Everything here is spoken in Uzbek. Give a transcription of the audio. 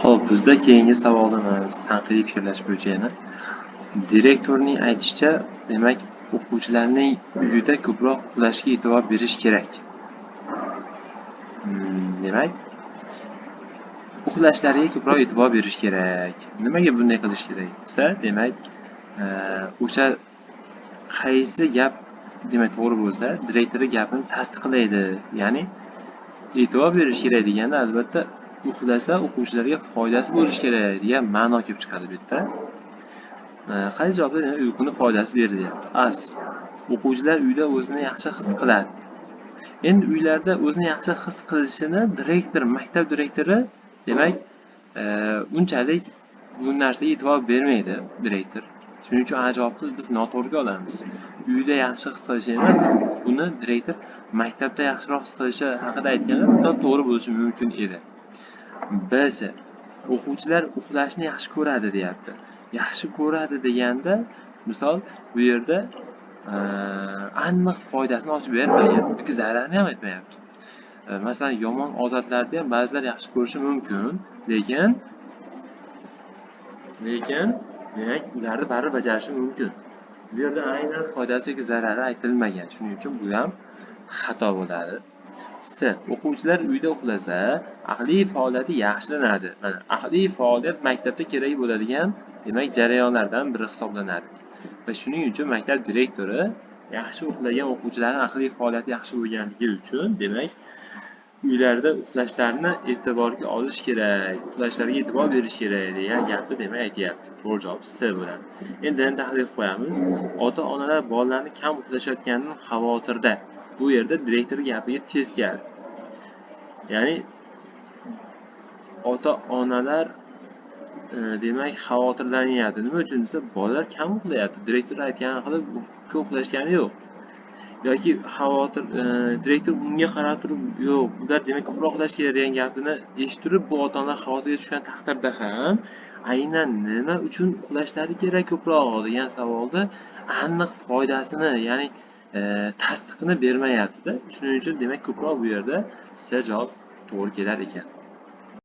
Xo'p, bizda keyingi savolimiz tanqidiy fikrlash bo'yicha yana. Direktorning aytishicha, demak, o'quvchilarning uyida ko'proq uxlashiga e'tibor berish kerak. Demak, uxlashlariga ko'proq e'tibor berish kerak. Nimaga bunday qilish kerak desa, demak, o'sha qaysi gap demak to'g'ri bo'lsa, direktori gapini tasdiqlaydi. Ya'ni e'tibor berish kerak deganda albatta uxlasa o'quvchilarga foydasi bo'lishi kerak degan ma'no kelib chiqadi bu yerda. Qaysi javobda uyquni foydasi berilyapti. O'quvchilar uyda o'zini yaxshi his qiladi. Endi uylarda o'zini yaxshi his qilishini maktab direktori demak unchalik bu narsaga e'tibor bermaydi direktor. Shuning uchun javobni biz noto'g'riga olamiz. Uyda yaxshi his qilishi emas, buni direktor maktabda yaxshiroq his qilishi haqida aytganda to'g'ri bo'lishi mumkin edi. B-si o'quvchilar uxlashni yaxshi ko'radi deyapti. Yaxshi ko'radi deganda, misol bu yerda aniq foydasini ochib bermagan yoki zararini ham aytmayapti. Masalan, yomon odatlarni ham ba'zilar yaxshi ko'rishi mumkin, lekin demak ularni baribir bajarishi mumkin. Bu yerda aynan foydasi yoki zarari aytilmagan. Shuning uchun bu ham xato bo'ladi. O'quvchilar uyda uxlasa, aqliy faoliyati yaxshilanadi. Mana aqliy faoliyat maktabda kerak bo'ladigan, demak, jarayonlardan biri hisoblanadi. Va shuning uchun maktab direktori yaxshi uxlagan o'quvchilarning aqliy faoliyati yaxshi bo'lganligi uchun, demak, uylarda uxlashlarini e'tiborga olish kerak, uxlashlariga e'tibor berish kerak degan gapni demak aytyapti. To'g'ri javob C bo'ladi. Endi tahlil qo'yamiz. Ota-onalar bolalarni kam uxlashayotganidan xavotirda. Bu yerda direktor gapiga teskari. Ya'ni ota-onalar demak xavotirlanyapti. Nima uchun desa, bolalar kam uxlayapti. Direktor aytgani qilib ko'p uxlashgani yo'q. Yoki xavotir direktor unga qarab turib, yo'q, ular demak ko'proq uxlash kerak degan gapini eshitib, bu ota-onalar xavotirga tushgan taqdirda ham aynan nima uchun uxlashlari kerak ko'proq degan savolda aniq foydasini, ya'ni tasdiqini bermayapti-da. Shuning uchun demak ko'proq bu yerda C javob to'g'ri kelar ekan.